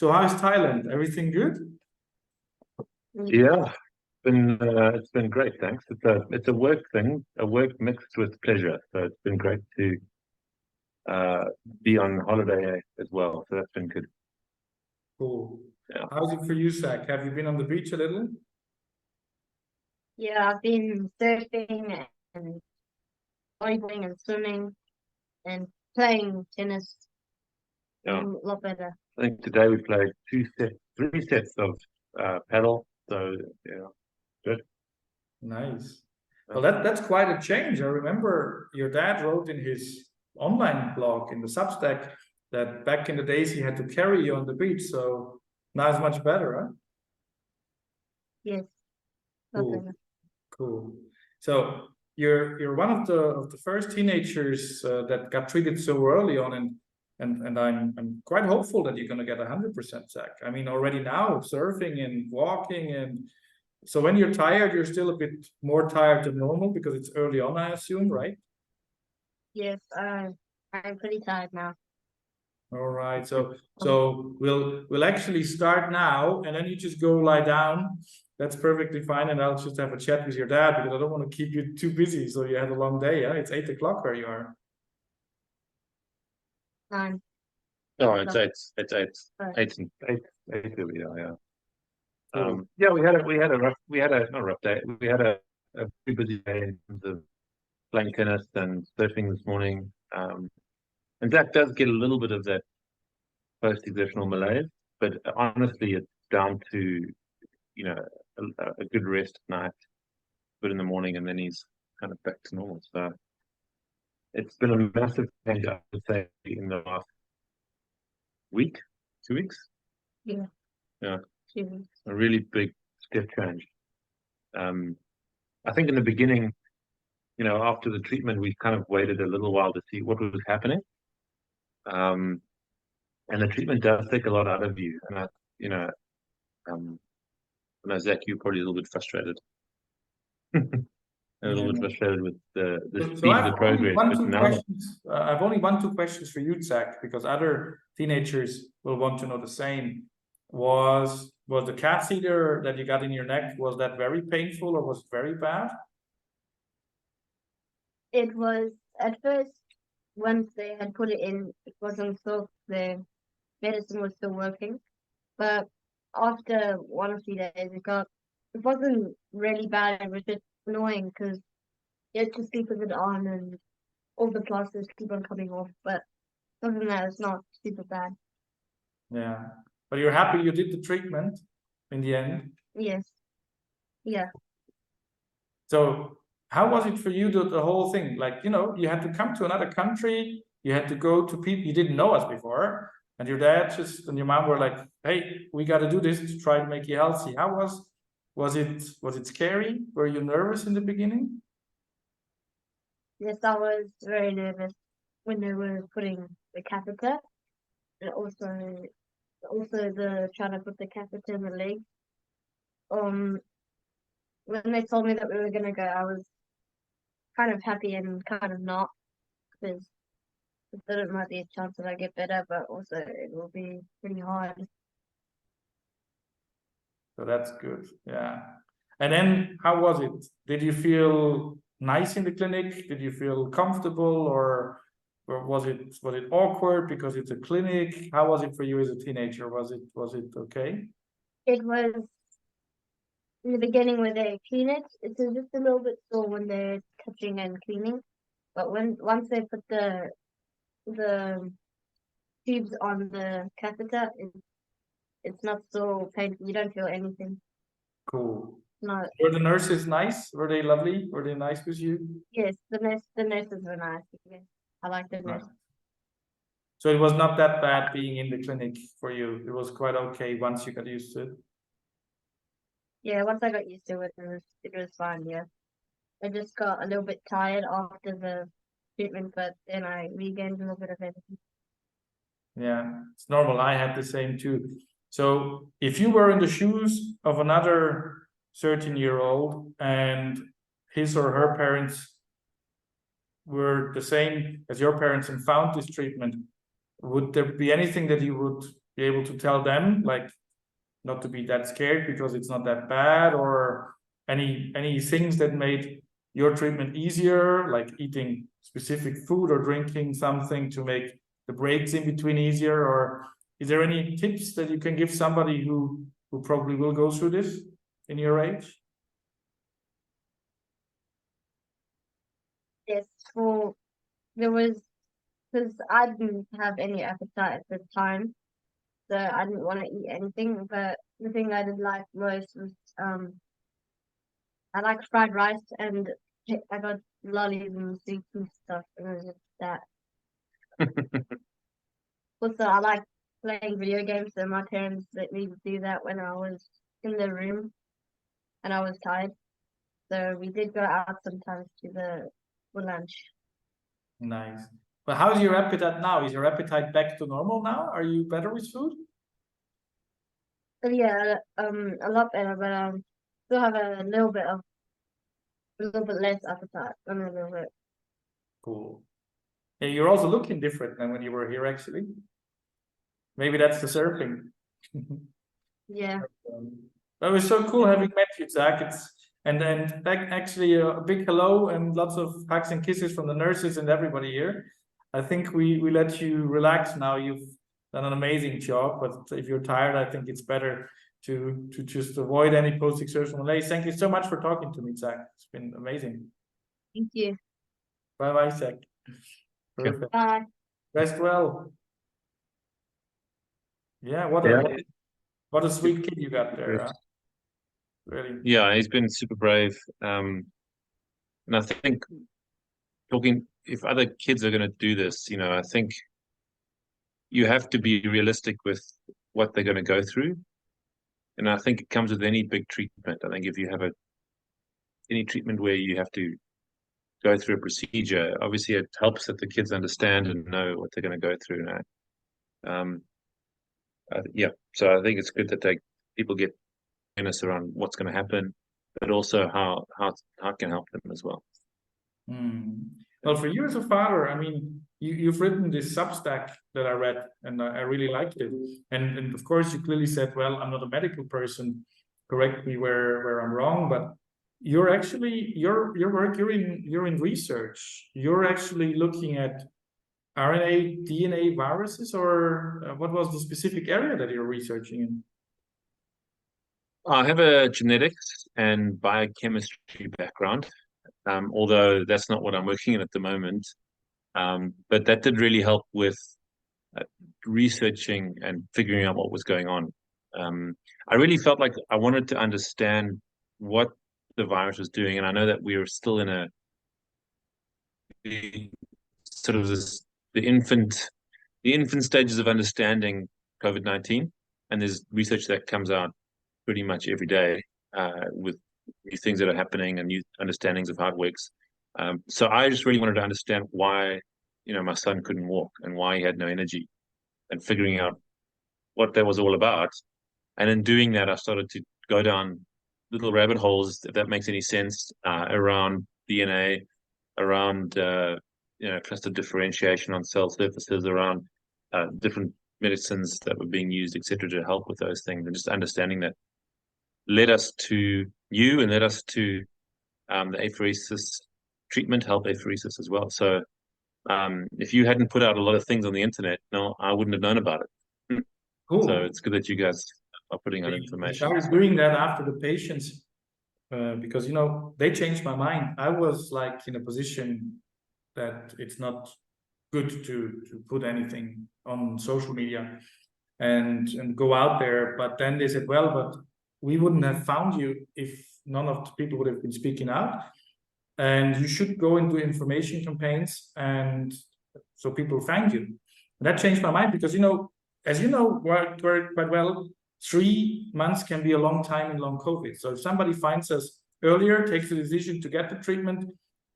So how's Thailand? Everything good? Yeah, it's been great, thanks. It's a work thing, a work mixed with pleasure. So it's been great to be on holiday as well. So that's been good. Cool. Yeah. How's it for you, Zac? Have you been on the beach a little? Yeah, I've been surfing and volleyball and swimming and playing tennis. Yeah. A lot better. I think today we played three sets of paddle. So yeah, good. Nice. Yeah. Well, that's quite a change. I remember your dad wrote in his online blog in the Substack that back in the days he had to carry you on the beach. So now it's much better, huh? Yes, a lot Cool. better. Cool. So you're one of the first teenagers that got treated so early on, and I'm quite hopeful that you're gonna get 100%, Zac. I mean, already now surfing and walking, and so when you're tired, you're still a bit more tired than normal because it's early on, I assume, right? Yes, I'm pretty tired now. All right. So we'll actually start now, and then you just go lie down. That's perfectly fine, and I'll just have a chat with your dad because I don't want to keep you too busy. So you had a long day, yeah? It's 8 o'clock where you are. 9. Oh, it's No. eight where we are, yeah. Cool. Yeah, we had not a rough day. We had a pretty busy day in terms of playing tennis and surfing this morning. And Zac does get a little bit of that post-exertional malaise, but honestly, it's down to, you know, a good rest at night, good in the morning, and then he's kind of back to normal. So it's been a massive change, I would say, in the last week, 2 weeks. Yeah. Yeah. 2 weeks. A really big step change. I think in the beginning, you know, after the treatment, we kind of waited a little while to see what was happening. And the treatment does take a lot out of you. And I know, Zac, you're probably a little bit frustrated. A little bit frustrated with the speed of the progress. But now, I've only 2 questions for you, Zac, because other teenagers will want to know the same. Was the catheter that you got in your neck, was that very painful or was it very bad? It was at first, once they had put it in, it wasn't so the medicine was still working. But after 1 or 2 days, it wasn't really bad. It was just annoying because you had to sleep with it on and all the plasters keep on coming off. But other than that, it's not super bad. Yeah. But you're happy you did the treatment in the end? Yes. Yeah. So how was it for you, the whole thing? Like, you know, you had to come to another country, you had to go to people you didn't know us before, and your dad and your mom were like, hey, we got to do this to try to make you healthy. How was it scary? Were you nervous in the beginning? Yes, I was very nervous when they were putting the catheter, and also the trying to put the catheter in the leg. When they told me that we were gonna go, I was kind of happy and kind of not, because I thought it might be a chance that I get better, but also it will be pretty hard. So that's good. Yeah. And then how was it? Did you feel nice in the clinic? Did you feel comfortable, or was it awkward because it's a clinic? How was it for you as a teenager? Was it okay? It was in the beginning where they clean it. It's just a little bit sore when they're touching and cleaning, but once they put the tubes on the catheter, it's not so painful. You don't feel anything. Cool. No. Were the nurses nice? Were they lovely? Were they nice with you? Yes, the nurses were nice. Yes, I like the nurses. So it was not that bad being in the clinic for you. It was quite okay once you got used to it. Yeah, once I got used to it, it was fine. Yeah, I just got a little bit tired after the treatment, but then I regained a little bit of everything. Yeah, it's normal. I had the same too. So if you were in the shoes of another 13-year-old and his or her parents were the same as your parents and found this treatment, would there be anything that you would be able to tell them, like, not to be that scared because it's not that bad, or any things that made your treatment easier, like eating specific food or drinking something to make the breaks in between easier? Or is there any tips that you can give somebody who probably will go through this in your age? Yes, because I didn't have any appetite at the time, so I didn't want to eat anything. But the thing I did like most was I like fried rice, and I got lollies and sweet food stuff, and it was just that. Also, I like playing video games, so my parents let me do that when I was in the room and I was tired. So we did go out sometimes for lunch. Nice. But how's your appetite now? Is your appetite back to normal now? Are you better with food? But yeah, a lot better, but still have a little bit less appetite, a little bit. Cool. Yeah, you're also looking different than when you were here, actually. Maybe that's the surfing. Yeah. That was so cool having met you, Zac. And actually a big hello and lots of hugs and kisses from the nurses and everybody here. I think we let you relax now. You've done an amazing job, but if you're tired, I think it's better to just avoid any post-exertional malaise. Thank you so much for talking to me, Zac. It's been amazing. Thank you. Bye-bye, Zac. Perfect. Bye. Rest well. Yeah, what a sweet kid you got there. Really. Yeah, he's been super brave. And I think if other kids are going to do this, I think you have to be realistic with what they're going to go through. And I think it comes with any big treatment. I think if you have any treatment where you have to go through a procedure, obviously it helps that the kids understand and know what they're going to go through now. Yeah, so I think it's good that people get awareness around what's going to happen, but also how it can help them as well. Well, for you as a father, I mean, you've written this Substack that I read, and I really liked it. And of course, you clearly said, well, I'm not a medical person. Correct me where I'm wrong, but you're actually your work. You're in research. You're actually looking at RNA, DNA viruses, or what was the specific area that you're researching in? I have a genetics and biochemistry background, although that's not what I'm working in at the moment. But that did really help with researching and figuring out what was going on. I really felt like I wanted to understand what the virus was doing, and I know that we are still in the infant stages of understanding COVID-19, and there's research that comes out pretty much every day with new things that are happening and new understandings of how it works. So I just really wanted to understand why, my son couldn't walk and why he had no energy, and figuring out what that was all about. And in doing that, I started to go down little rabbit holes, if that makes any sense, around DNA, around cluster differentiation on cell surfaces, around different medicines that were being used, etc., to help with those things, and just understanding that led us to you and led us to the apheresis treatment, Help Apheresis as well. So if you hadn't put out a lot of things on the internet, no, I wouldn't have known about it. Cool. So it's good that you guys are putting out information. I was doing that after the patients, because they changed my mind. I was like in a position that it's not good to put anything on social media and go out there. But then they said, well, but we wouldn't have found you if none of the people would have been speaking out. And you should go into information campaigns, and so people find you. And that changed my mind because, as you know quite well, 3 months can be a long time in long COVID. So if somebody finds us earlier, takes the decision to get the treatment,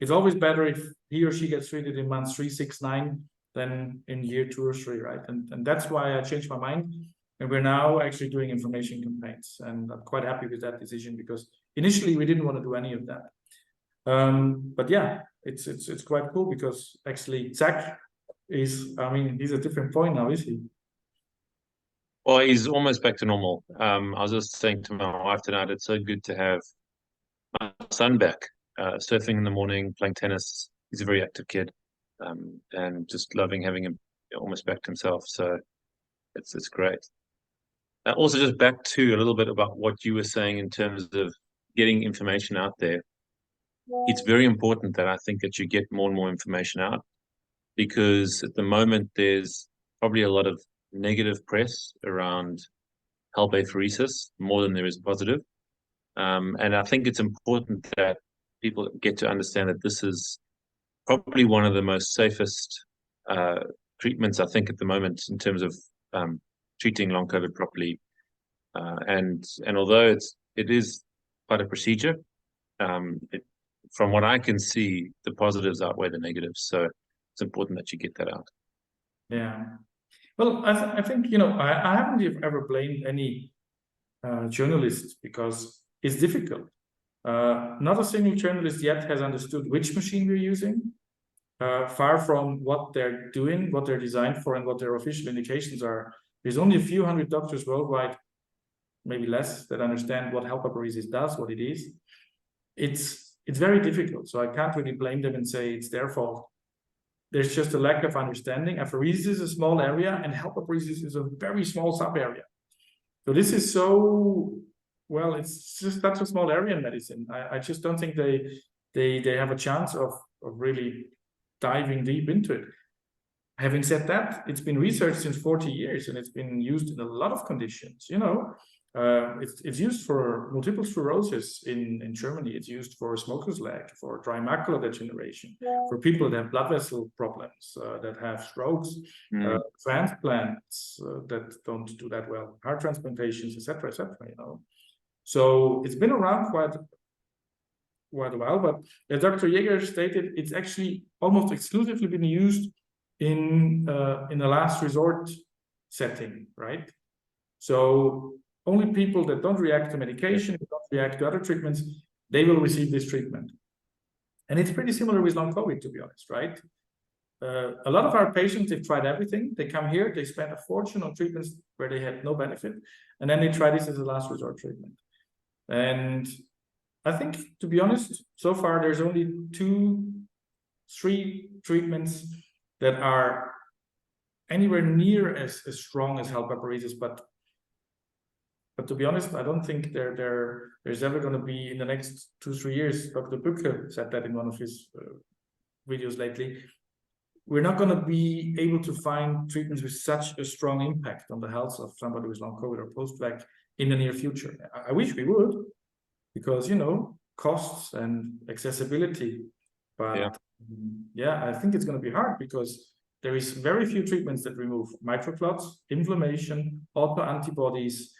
it's always better if he or she gets treated in months 3, 6, 9 than in year 2 or 3, right? And that's why I changed my mind. And we're now actually doing information campaigns. And I'm quite happy with that decision because initially we didn't want to do any of that. But yeah, it's quite cool because actually Zac he's a different point now, is he? Well, he's almost back to normal. I was just saying to my wife tonight, it's so good to have my son back, surfing in the morning, playing tennis. He's a very active kid, and just loving having him almost back to himself. So it's great. Also, just back to a little bit about what you were saying in terms of getting information out there. It's very important that I think that you get more and more information out, because at the moment there's probably a lot of negative press around Help Apheresis more than there is positive. And I think it's important that people get to understand that this is probably one of the most safest treatments, I think, at the moment in terms of treating long COVID properly. And although it is quite a procedure, from what I can see, the positives outweigh the negatives. So it's important that you get that out. Yeah. Well, I think, I haven't ever blamed any journalists, because it's difficult. Not a single journalist yet has understood which machine we're using, far from what they're doing, what they're designed for, and what their official indications are. There's only a few hundred doctors worldwide, maybe less, that understand what Help Apheresis does, what it is. It's very difficult, so I can't really blame them and say it's their fault. There's just a lack of understanding. Apheresis is a small area, and Help Apheresis is a very small sub area. So this is it's just such a small area in medicine. I just don't think they have a chance of really diving deep into it. Having said that, it's been researched since 40 years, and it's been used in a lot of conditions. It's used for multiple sclerosis in Germany. It's used for smoker's leg, for dry macular degeneration, for people that have blood vessel problems, that have strokes, transplants that don't do that well, heart transplantations, etc., etc. So it's been around quite a while, but as Dr. Jäger stated, it's actually almost exclusively been used in a last resort setting, right? So only people that don't react to medication, don't react to other treatments, they will receive this treatment. And it's pretty similar with long COVID, to be honest, right? A lot of our patients, they've tried everything. They come here, they spend a fortune on treatments where they had no benefit, and then they try this as a last resort treatment. And I think, to be honest, so far there's only 2-3 treatments that are anywhere near as strong as Help Apheresis, but to be honest, I don't think there's ever going to be, in the next 2-3 years. Dr. Bücke said that in one of his videos lately. We're not going to be able to find treatments with such a strong impact on the health of somebody with long COVID or post-vac in the near future. I wish we would, because, costs and accessibility. But I think it's going to be hard, because there is very few treatments that remove microclots, inflammation, autoantibodies,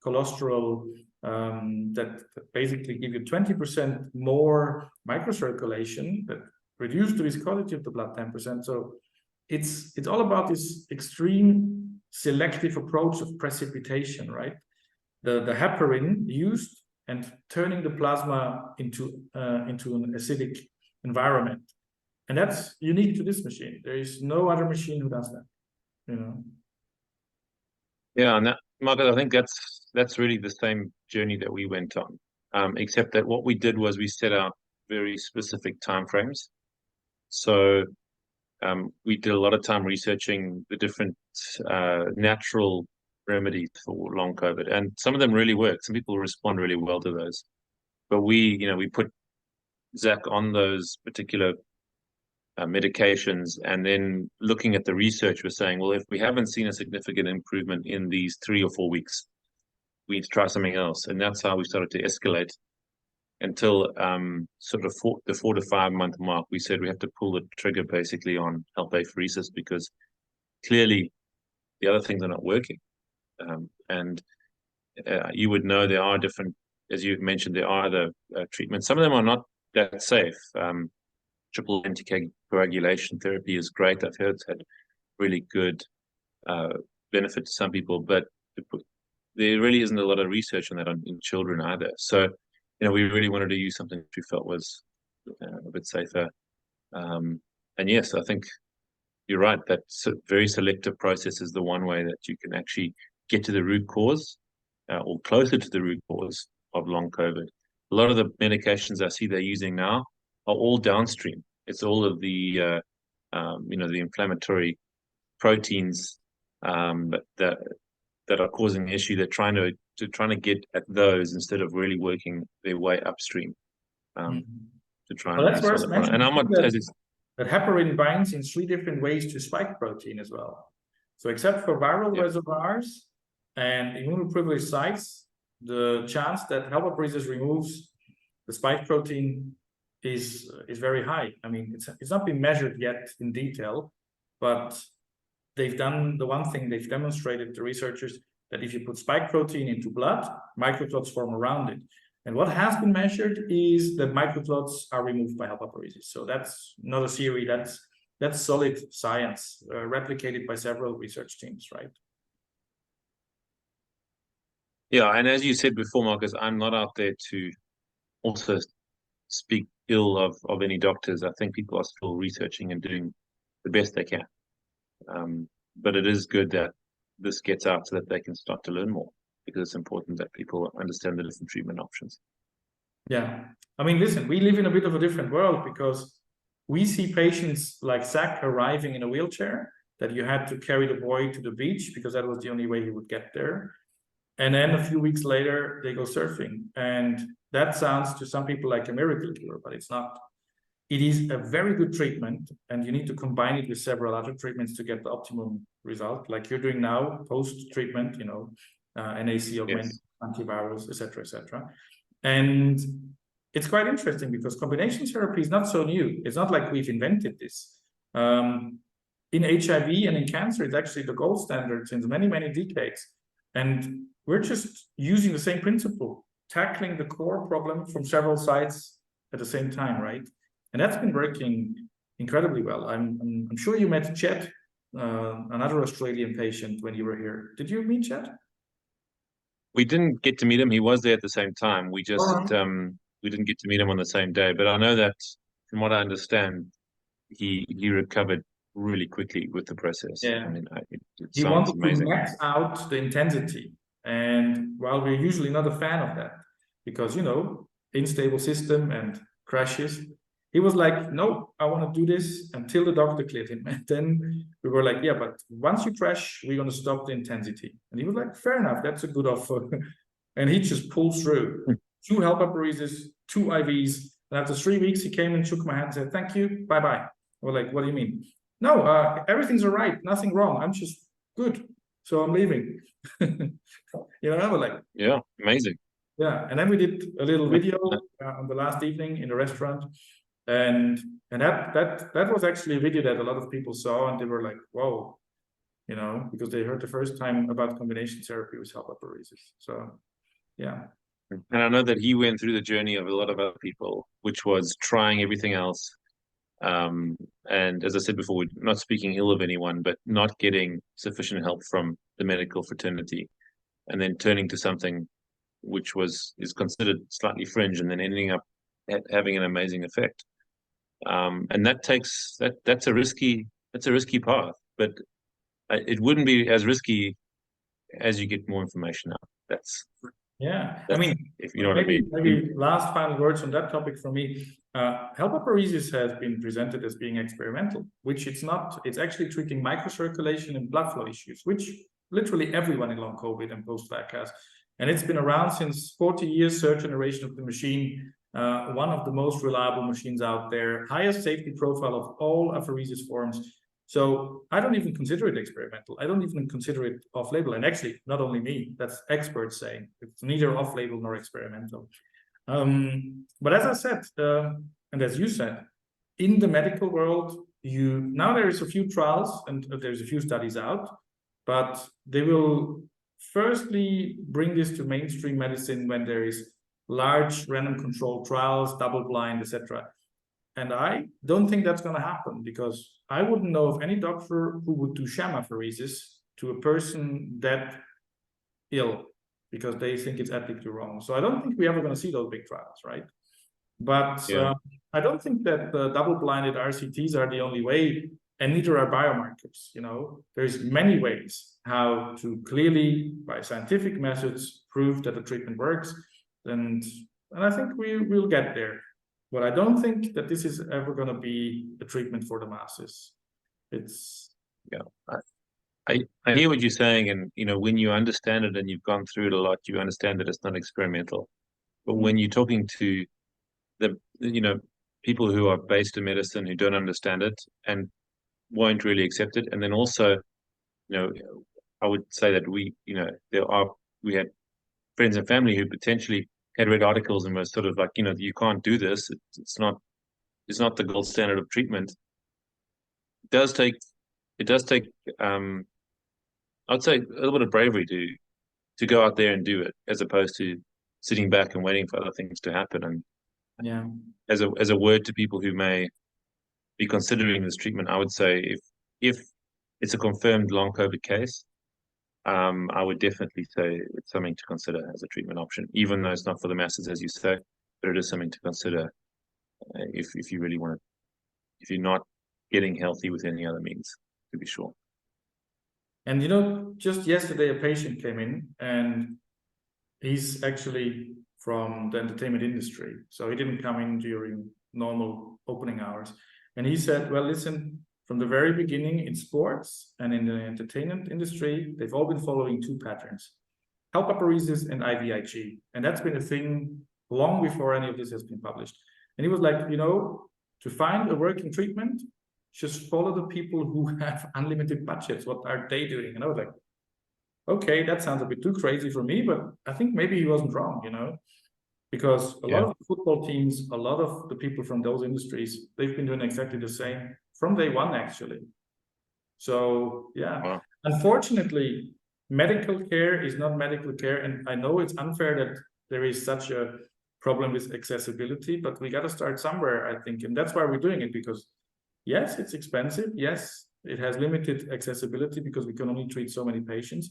cholesterol, that basically give you 20% more microcirculation, that reduce the viscosity of the blood 10%. So it's all about this extreme selective approach of precipitation, right? The heparin used and turning the plasma into an acidic environment. And that's unique to this machine. There is no other machine who does that, Yeah, and Marcus, I think that's really the same journey that we went on, except that what we did was we set out very specific timeframes. So we did a lot of time researching the different natural remedies for long COVID, and some of them really work. Some people respond really well to those. But we put Zac on those particular medications, and then looking at the research, we're saying, well, if we haven't seen a significant improvement in these 3 or 4 weeks, we need to try something else. And that's how we started to escalate until sort of the 4 to 5 month mark. We said we have to pull the trigger basically on Help Apheresis, because clearly the other things are not working. And you would know there are different, as you mentioned, there are other treatments. Some of them are not that safe. Triple anticoagulation therapy is great. I've heard it's had really good benefit to some people, but there really isn't a lot of research on that in children either. So, we really wanted to use something we felt was a bit safer. And yes, I think you're right. That very selective process is the one way that you can actually get to the root cause or closer to the root cause of long COVID. A lot of the medications I see they're using now are all downstream. It's all of the the inflammatory proteins that are causing the issue. They're trying to get at those instead of really working their way upstream to try Well, and that's solve worth the problem. And I'm mentioning not, as it's, that heparin binds in 3 different ways to spike protein as well. So except for viral reservoirs and immunoprivileged sites, the chance that Help Apheresis removes the spike protein is very high. I mean, it's not been measured yet in detail, but they've done the one thing they've demonstrated, the researchers, that if you put spike protein into blood, microclots form around it. And what has been measured is that microclots are removed by Help Apheresis. So that's not a theory, that's solid science, replicated by several research teams, right? Yeah, and as you said before, Marcus, I'm not out there to also speak ill of any doctors. I think people are still researching and doing the best they can. But it is good that this gets out so that they can start to learn more, because it's important that people understand the different treatment options. Yeah, I mean, listen, we live in a bit of a different world, because we see patients like Zac arriving in a wheelchair that you had to carry the boy to the beach because that was the only way he would get there. And then a few weeks later, they go surfing. And that sounds to some people like a miracle cure, but it's not. It is a very good treatment, and you need to combine it with several other treatments to get the optimum result, like you're doing now, post-treatment, NAC augmented, antivirals, etc., etc. And it's quite interesting because combination therapy is not so new. It's not like we've invented this. In HIV and in cancer, it's actually the gold standard since many, many decades. And we're just using the same principle, tackling the core problem from several sides at the same time, right? And that's been working incredibly well. I'm sure you met Chet, another Australian patient, when you were here. Did you meet Chet? We didn't get to meet him. He was there at the same time. We just we didn't get to meet him on the same day. But I know that, from what I understand, he recovered really quickly with the process. Yeah. I mean, it he sounds wanted amazing. to max out the intensity. And while we're usually not a fan of that, because, unstable system and crashes, he was like, no, I want to do this until the doctor cleared him. And then we were like, yeah, but once you crash, we're going to stop the intensity. And he was like, fair enough, that's a good offer. And he just pulled through 2 Help Apheresis, 2 IVs. And after 3 weeks, he came and shook my hand and said, thank you, bye-bye. We're like, what do you mean? No, everything's all right, nothing wrong. I'm just good. So I'm leaving. I was like, yeah, amazing. Yeah. And then we did a little video on the last evening in the restaurant. And that was actually a video that a lot of people saw, and they were like, whoa, because they heard the first time about combination therapy with Help Apheresis. So, yeah. And I know that he went through the journey of a lot of other people, which was trying everything else. And as I said before, we're not speaking ill of anyone, but not getting sufficient help from the medical fraternity, and then turning to something which is considered slightly fringe, and then ending up having an amazing effect. And that's a risky path, but it wouldn't be as risky as you get more information out. I mean, if you know what I mean. Maybe last final words on that topic from me. Help Apheresis has been presented as being experimental, which it's not. It's actually treating microcirculation and blood flow issues, which literally everyone in long COVID and post-vac has. And it's been around since 40 years, third generation of the machine, one of the most reliable machines out there, highest safety profile of all apheresis forms. So I don't even consider it experimental. I don't even consider it off-label. And actually, not only me, that's experts saying it's neither off-label nor experimental. But as I said, and as you said, in the medical world, now there is a few trials and there's a few studies out, but they will firstly bring this to mainstream medicine when there is large random controlled trials, double-blind, etc. And I don't think that's going to happen, because I wouldn't know of any doctor who would do sham apheresis to a person that ill, because they think it's ethically wrong. So I don't think we're ever going to see those big trials, right? But I don't think that the double-blinded RCTs are the only way and neither are biomarkers. There's many ways how to clearly, by scientific methods, prove that the treatment works, and I think we'll get there. But I don't think that this is ever going to be a treatment for the masses. I hear what you're saying, and when you understand it and you've gone through it a lot, you understand that it's not experimental. But when you're talking to the people who are based in medicine who don't understand it and won't really accept it, and then also, I would say that we had friends and family who potentially had read articles and were sort of like, you can't do this. It's not the gold standard of treatment. It does take I'd say a little bit of bravery to go out there and do it, as opposed to sitting back and waiting for other things to happen. And yeah, as a word to people who may be considering this treatment, I would say if it's a confirmed long COVID case, I would definitely say it's something to consider as a treatment option, even though it's not for the masses, as you say, but it is something to consider if you really want to, if you're not getting healthy with any other means, to be sure. And just yesterday a patient came in, and he's actually from the entertainment industry, so he didn't come in during normal opening hours. And he said, well, listen, from the very beginning in sports and in the entertainment industry, they've all been following two patterns: Help Apheresis and IVIG. And that's been a thing long before any of this has been published. And he was like, to find a working treatment, just follow the people who have unlimited budgets. What are they doing? And I was like, okay, that sounds a bit too crazy for me, but I think maybe he wasn't wrong, because a lot of the football teams, a lot of the people from those industries, they've been doing exactly the same from day one, actually. So, yeah, wow. Unfortunately, medical care is not medical care. And I know it's unfair that there is such a problem with accessibility, but we got to start somewhere, I think. And that's why we're doing it, because yes, it's expensive. Yes, it has limited accessibility because we can only treat so many patients.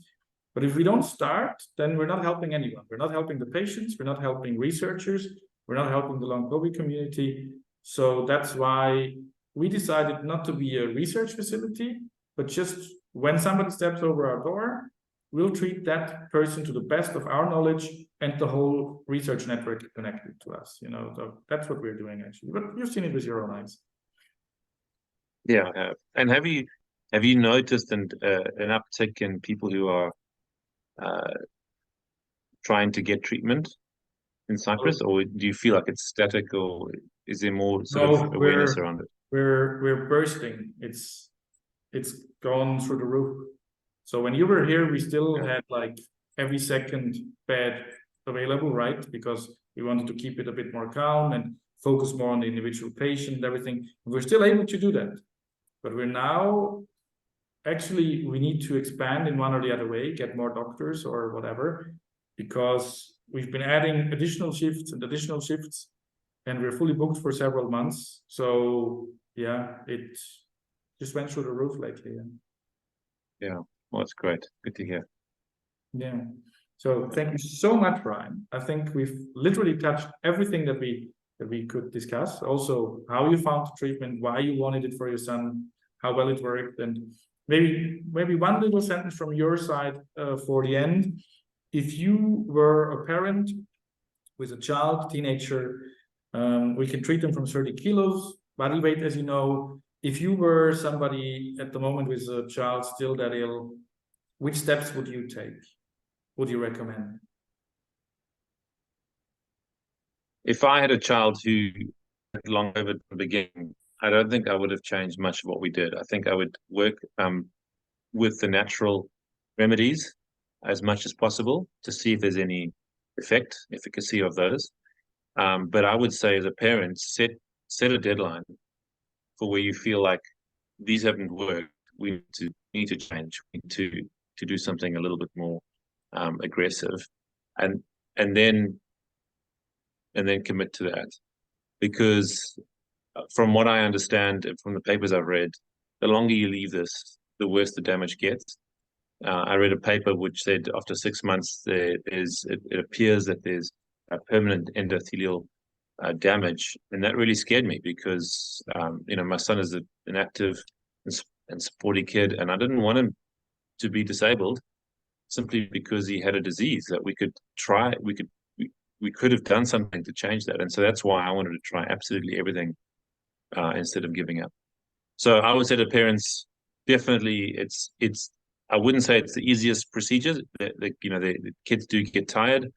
But if we don't start, then we're not helping anyone. We're not helping the patients. We're not helping researchers. We're not helping the long COVID community. So that's why we decided not to be a research facility, but just when somebody steps over our door, we'll treat that person to the best of our knowledge, and the whole research network connected to us. So that's what we're doing, actually. But you've seen it with your own eyes. Yeah, I have. And have you noticed an uptick in people who are trying to get treatment in Cyprus, or do you feel like it's static, or is there more sort of awareness around it? We're bursting. It's gone through the roof. So when you were here, we still had like every second bed available, right? Because we wanted to keep it a bit more calm and focus more on the individual patient and everything. We're still able to do that. But we're now, actually, we need to expand in one or the other way, get more doctors or whatever, because we've been adding additional shifts, and we're fully booked for several months. So yeah, it just went through the roof lately. Yeah, well, that's great. Good to hear. Yeah. So thank you so much, Brian. I think we've literally touched everything that we could discuss. Also, how you found the treatment, why you wanted it for your son, how well it worked, and maybe one little sentence from your side for the end. If you were a parent with a child, teenager, we can treat them from 30 kilos body weight, as you know. If you were somebody at the moment with a child still that ill, which steps would you take? Would you recommend? If I had a child who had long COVID at the beginning, I don't think I would have changed much of what we did. I think I would work with the natural remedies as much as possible to see if there's any efficacy of those. But I would say, as a parent, set a deadline for where you feel like these haven't worked. We need to change. We need to do something a little bit more aggressive, and then commit to that. Because from what I understand from the papers I've read, the longer you leave this, the worse the damage gets. I read a paper which said after 6 months it appears that there's a permanent endothelial damage, and that really scared me because my son is an active and sporty kid, and I didn't want him to be disabled simply because he had a disease that we could have done something to change that. And so that's why I wanted to try absolutely everything instead of giving up. So I would say to parents, definitely I wouldn't say it's the easiest procedure. The kids do get tired,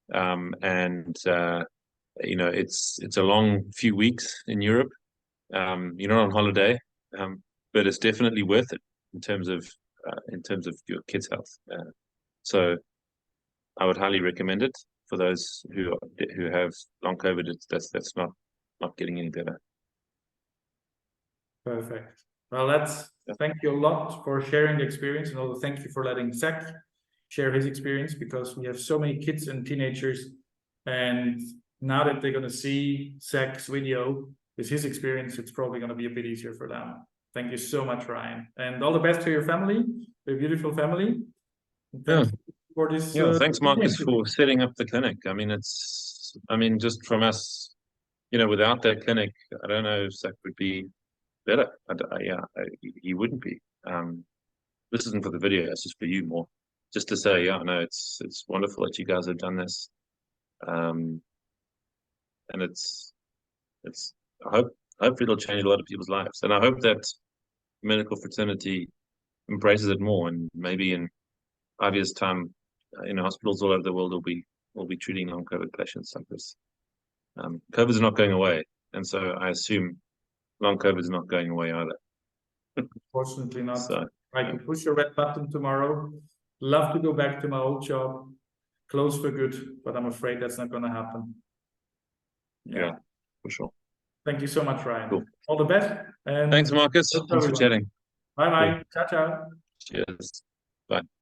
and it's a long few weeks in Europe. You're not on holiday, but it's definitely worth it in terms of your kids' health. So I would highly recommend it for those who have long COVID. That's not getting any better. Perfect. Well, thank you a lot for sharing the experience, and also thank you for letting Zac share his experience, because we have so many kids and teenagers, and now that they're going to see Zac's video with his experience, it's probably going to be a bit easier for them. Thank you so much, Ryan, and all the best to your family, your beautiful family. Thank you for this. Thanks, Marcus, for setting up the clinic. I mean, just from us, without that clinic, I don't know if Zac would be better. He wouldn't be. This isn't for the video, it's just for you more. Just to say, it's wonderful that you guys have done this. And I hope it'll change a lot of people's lives. And I hope that medical fraternity embraces it more, and maybe in 5 years' time, in hospitals all over the world, we'll be treating long COVID patients like this. COVID is not going away, and so I assume long COVID is not going away either. Fortunately not. So, I can push the red button tomorrow. Love to go back to my old job, close for good, but I'm afraid that's not going to happen. Yeah, for sure. Thank you so much, Ryan. Cool. All the best. And thanks, Marcus. Thanks for chatting. Bye-bye. Ciao, ciao. Cheers. Bye.